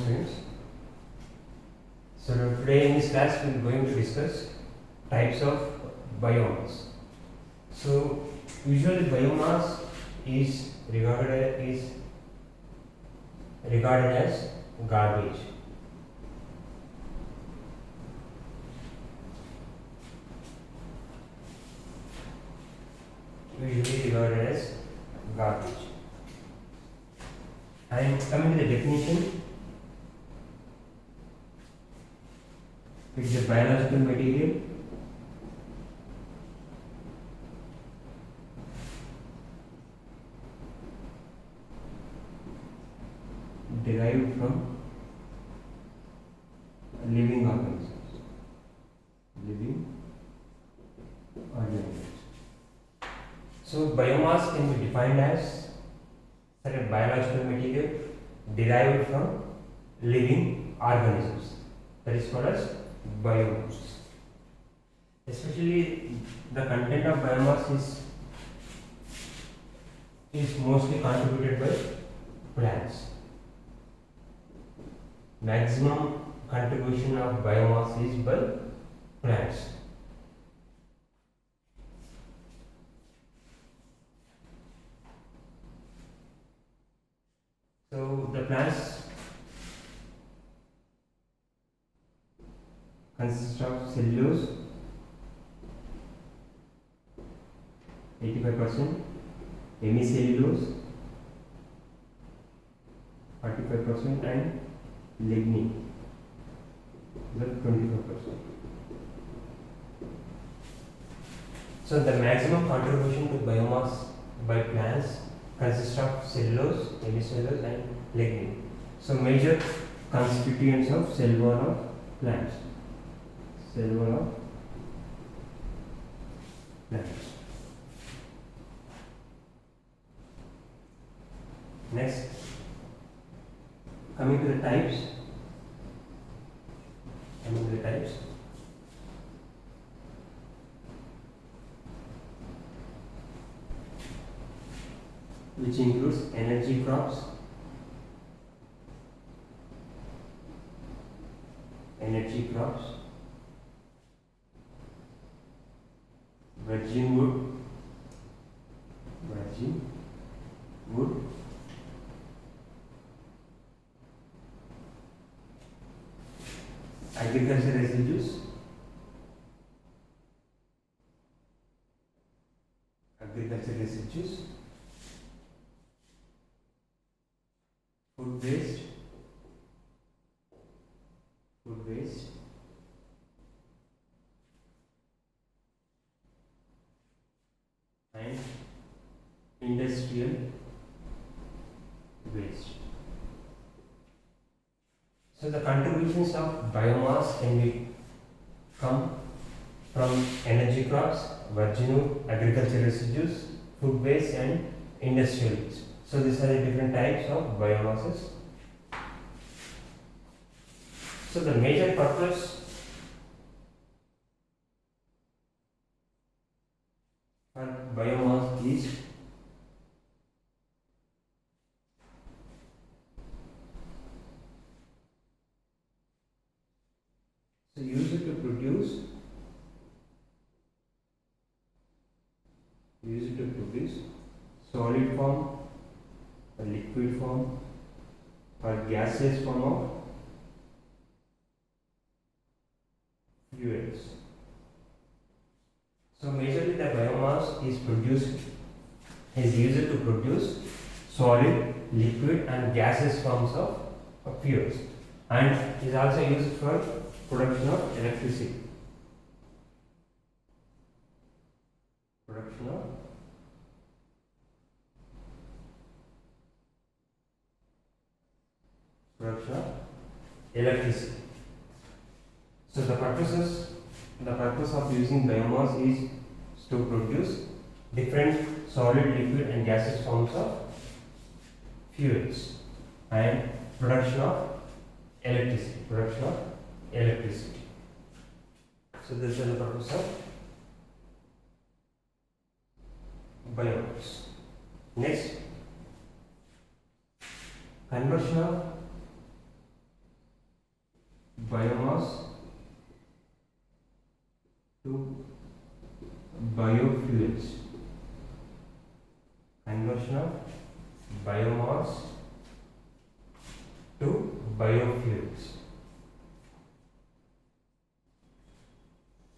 students. So today in this class we are going to discuss types of biomass. So usually biomass is regarded as garbage. Usually regarded as garbage. And coming to the definition, it is a biological material derived from living organisms. Living organisms. So biomass can be defined as a biological material derived from living organisms. That is called as biomass. Especially the content of biomass is mostly contributed by plants. Maximum contribution of biomass is by plants. So the plants consist of cellulose 85%, hemicellulose 45% and lignin 25%. So the maximum contribution to biomass by plants consists of cellulose, hemicellulose and lignin. So major constituents of cell wall of plants. Cell wall of plants. Next, coming to the types. Which includes energy crops, virgin wood, agricultural residues, food waste, and industrial waste. So the contributions of biomass can come from energy crops, virgin wood, agricultural residues, food waste and industrial waste. So these are the different types of biomasses. So the major purpose for biomass is used to produce solid form, or liquid form, or gaseous form of fuels. So majorly the biomass is used to produce solid, liquid and gaseous forms of fuels, and is also used for production of electricity. So the purpose of using biomass is to produce different solid, liquid and gaseous forms of fuels and production of electricity. So this is the purpose of biomass. Next, conversion of to biofuels. Conversion of biomass to biofuels.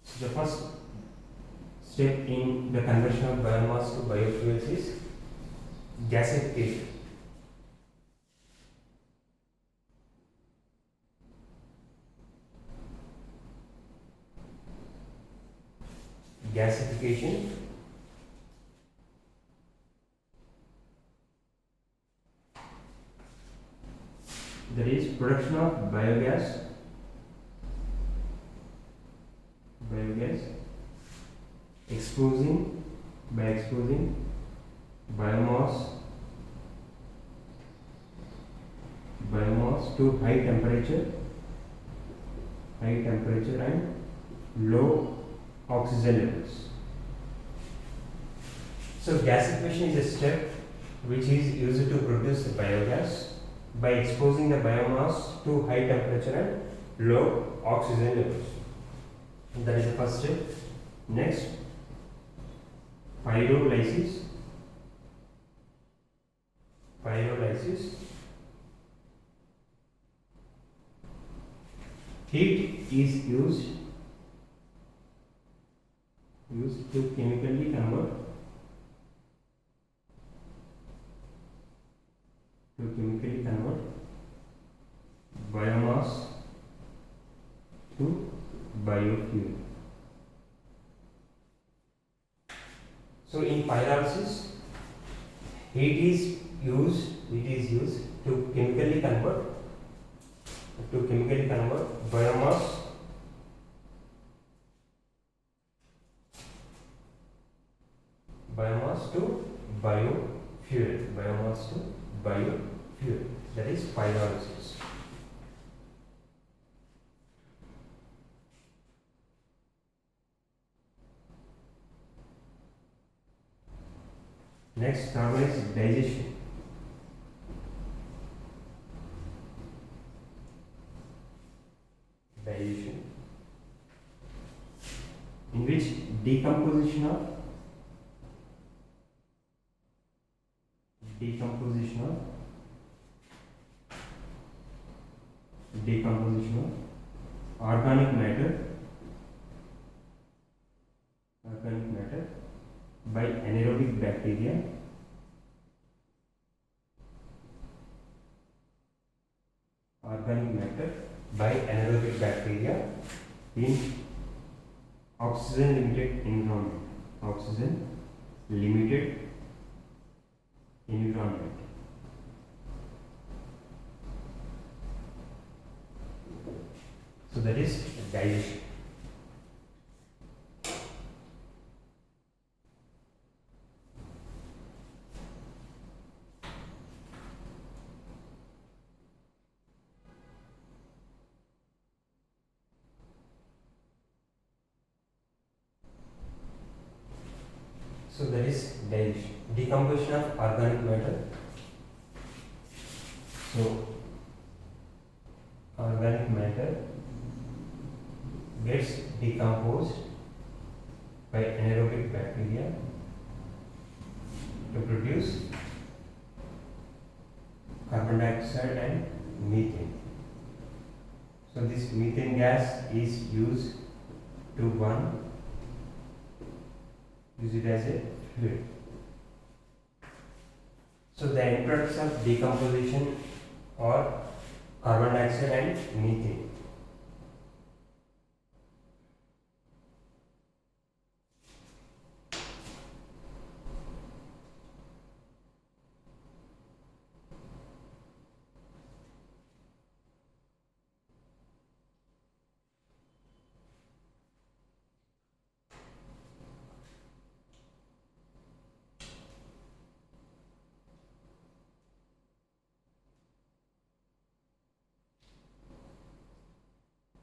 So the first step in the conversion of biomass to biofuels is gasification. Gasification that is production of biogas exposing biomass to high temperature and low oxygen levels. So gasification is a step which is used to produce the biogas by exposing the biomass to high temperature and low oxygen levels. That is the first step. Next, pyrolysis. Heat is used to chemically convert biomass to biofuel. So in pyrolysis, heat is used to chemically convert biomass to biofuel. That is pyrolysis. Next, carbon is digestion. In which decomposition of organic matter by anaerobic bacteria in oxygen limited environment. So that is digestion. So that is digestion. Decomposition of organic matter. So organic matter gets decomposed by anaerobic bacteria to produce carbon dioxide and methane. So this methane gas is used it as a fluid. So the end products of decomposition are carbon dioxide and methane.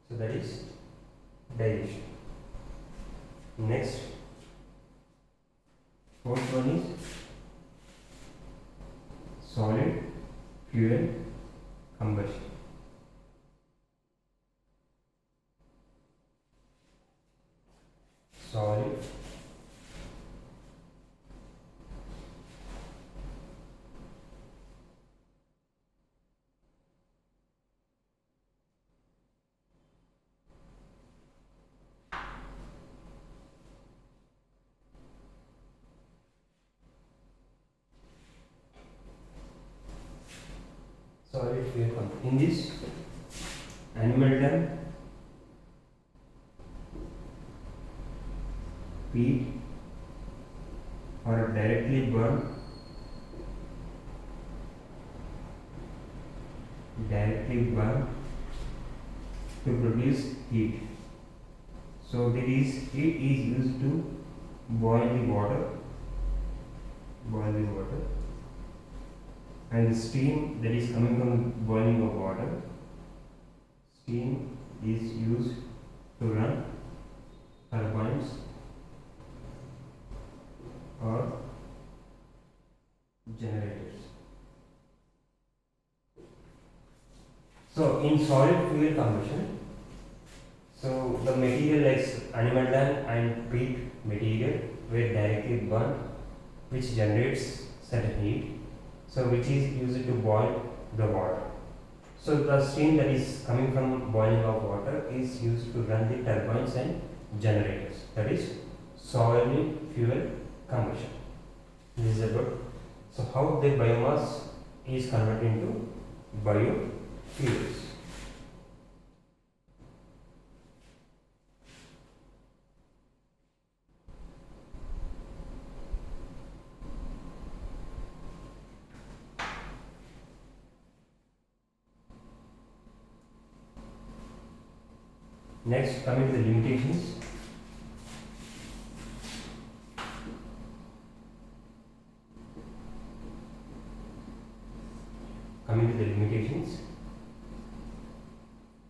So that is digestion. Next, fourth one is solid fuel combustion. solid solid fuel compound. In this animal dung, peat, or directly burned to produce heat. So there is heat is used to boil the water, and the steam that is coming from boiling of water, steam is used to run turbines or generators. So in solid fuel combustion, so the material like animal dung and peat material were directly burnt, which generates certain heat, so which is used to boil the water. So the steam that is coming from boiling of water is used to run the turbines and generators. That is solid fuel combustion. This is about so how the biomass is converted into biofuels. Next, coming to the limitations.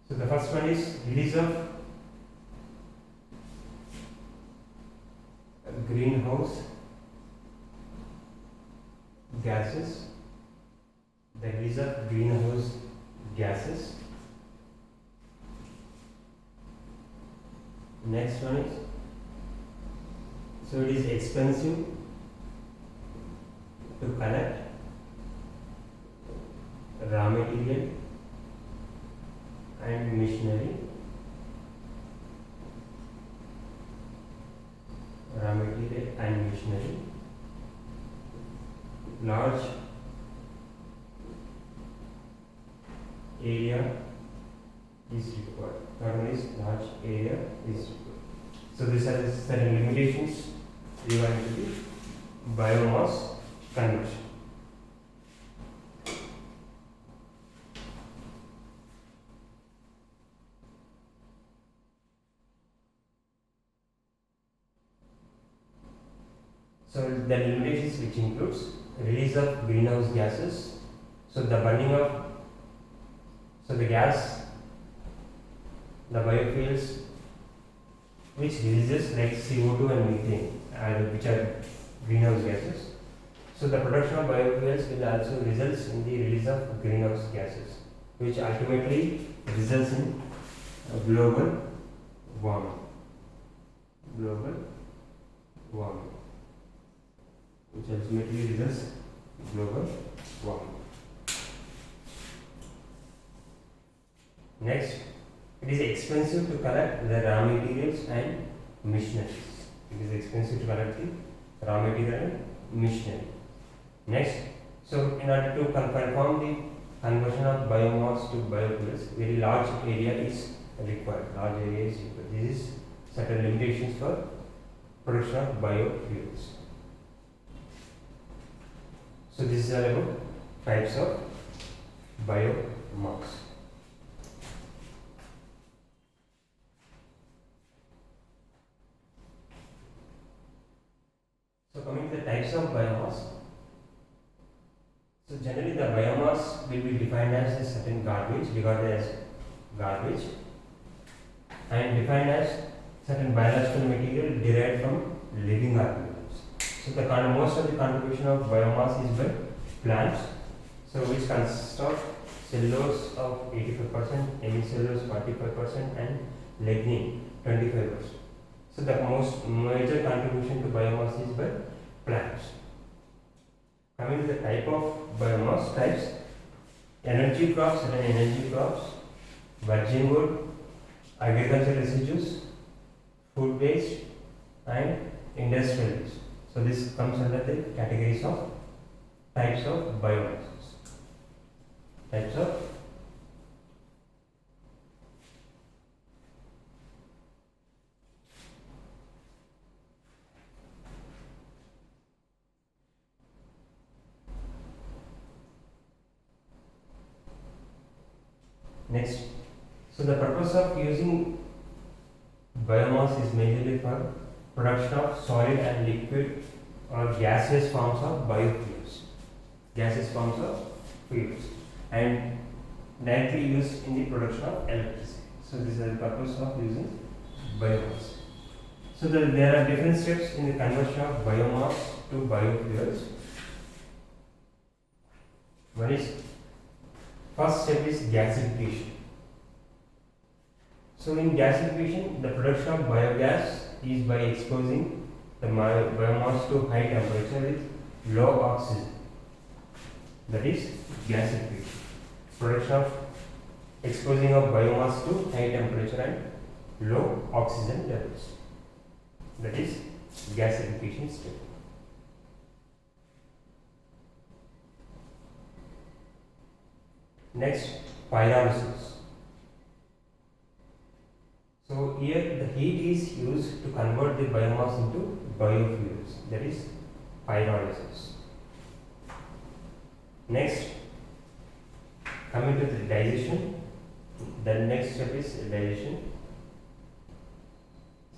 So the first one is release of greenhouse gases. The release of greenhouse gases. Next one is, so it is expensive to collect raw material and machinery. Large area is required. Third one is large area is required. So these are the certain limitations regarding to the biomass conversion. So the limitations which includes release of greenhouse gases. So the burning of the gas, the biofuels which releases like CO2 and methane, which are greenhouse gases. So the production of biofuels will also results in the release of greenhouse gases, which ultimately results in global warming. Which ultimately results in global warming. Next, it is expensive to collect the raw materials and machineries. Next, so in order to perform the conversion of biomass to biofuels, very large area is required. This is certain limitations for production of biofuels. So this is all about types of biomass. So coming to the types of biomass. So generally the biomass will be defined as a certain garbage, regarded as garbage, and defined as certain biological material derived from living organisms. So the most of the contribution of biomass is by plants, so which consists of cellulose of 85%, hemicellulose 45%, and lignin 25%. So the most major contribution to biomass is by plants. Coming to the type of biomass types, energy crops and energy crops, virgin wood, agricultural residues, food waste, and industrial waste. So this comes under the categories of types of biomasses. Types of next. So the purpose of using biomass is majorly for production of solid and liquid or gaseous forms of biofuels. Gaseous forms of fuels and directly used in the production of electricity. So this is the purpose of using biomass. So there are different steps in the conversion of biomass to biofuels. One is, first step is gasification. So in gasification, the production of biogas is by exposing the biomass to high temperature with low oxygen. That is gasification. Production of exposing of biomass to high temperature and low oxygen levels. That is gasification step. Next, pyrolysis. So here the heat is used to convert the biomass into biofuels. That is pyrolysis. Next, coming to the digestion. The next step is digestion.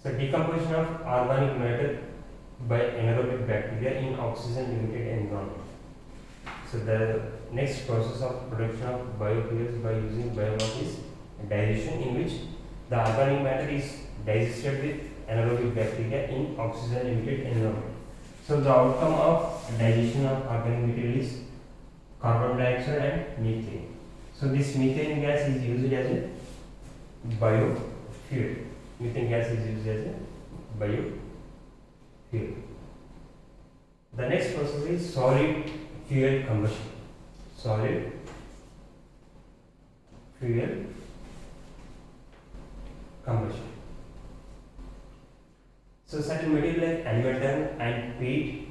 So decomposition of organic matter by anaerobic bacteria in oxygen limited environment. So the next process of production of biofuels by using biomass is digestion, in which the organic matter is digested with anaerobic bacteria in oxygen limited environment. So the outcome of digestion of organic material is carbon dioxide and methane. So this methane gas is used as a biofuel. Methane gas is used as a biofuel. The next process is solid fuel combustion. Solid fuel combustion. So certain material like animal dung and peat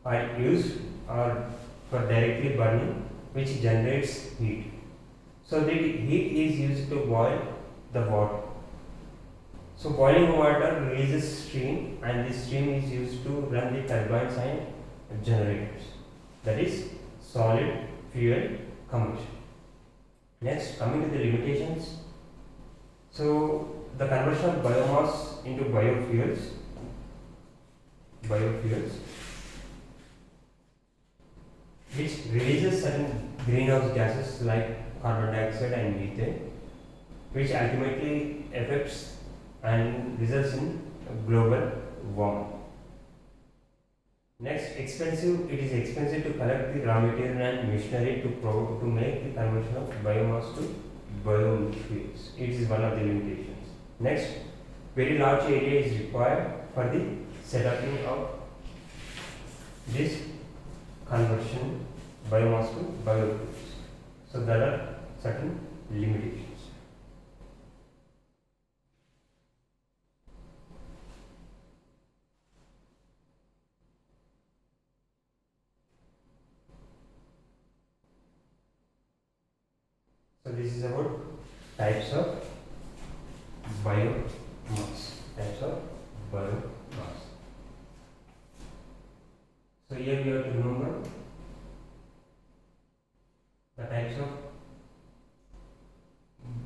are used or for directly burning, which generates heat. So the heat is used to boil the water. So boiling water releases steam, and this steam is used to run the turbines and generators. That is solid fuel combustion. Next, coming to the limitations. So the conversion of biomass into biofuels, which releases certain greenhouse gases like carbon dioxide and methane, which ultimately affects and results in global warming. Next, expensive. It is expensive to collect the raw material and machinery to make the conversion of biomass to biofuels. It is one of the limitations. Next, very large area is required for the setting of this conversion biomass to biofuels. So there are certain limitations. So this is about types of biomass. Types of biomass. So here we have to remember the types of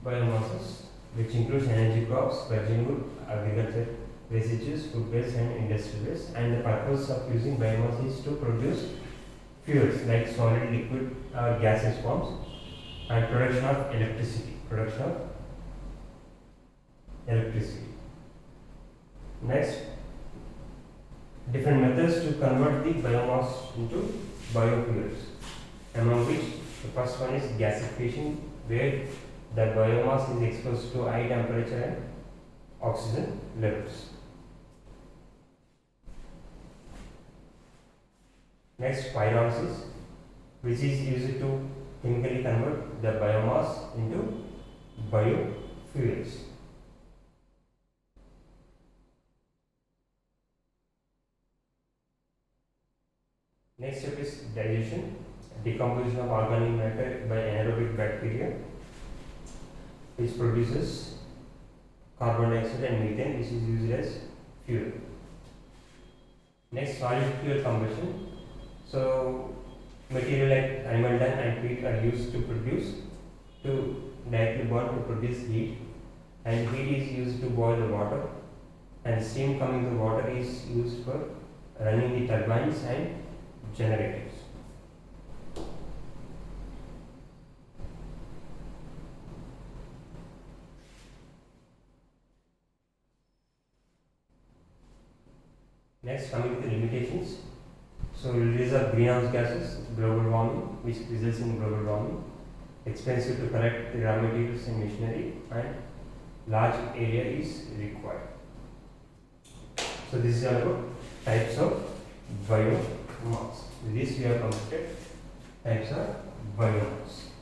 biomasses, which includes energy crops, virgin wood, agriculture residues, food waste and industrial waste. And the purpose of using biomass is to produce fuels like solid, liquid or gaseous forms, and production of electricity. Next, different methods to convert the biomass into biofuels, among which the first one is gasification, where the biomass is exposed to high temperature and oxygen levels. Next, pyrolysis, which is used to chemically convert the biomass into biofuels. Next step is digestion, decomposition of organic matter by anaerobic bacteria, which produces carbon dioxide and methane, which is used as fuel. Next, solid fuel combustion. So, material like animal dung and peat are used to directly burn to produce heat, and heat is used to boil the water, and steam coming to water is used for running the turbines and generators. Next, coming to the limitations. So, release of greenhouse gases, global warming, which results in global warming, expensive to collect the raw materials and machinery, and large area is required. So, this is all about types of biomass. With this, we have completed types of biomass.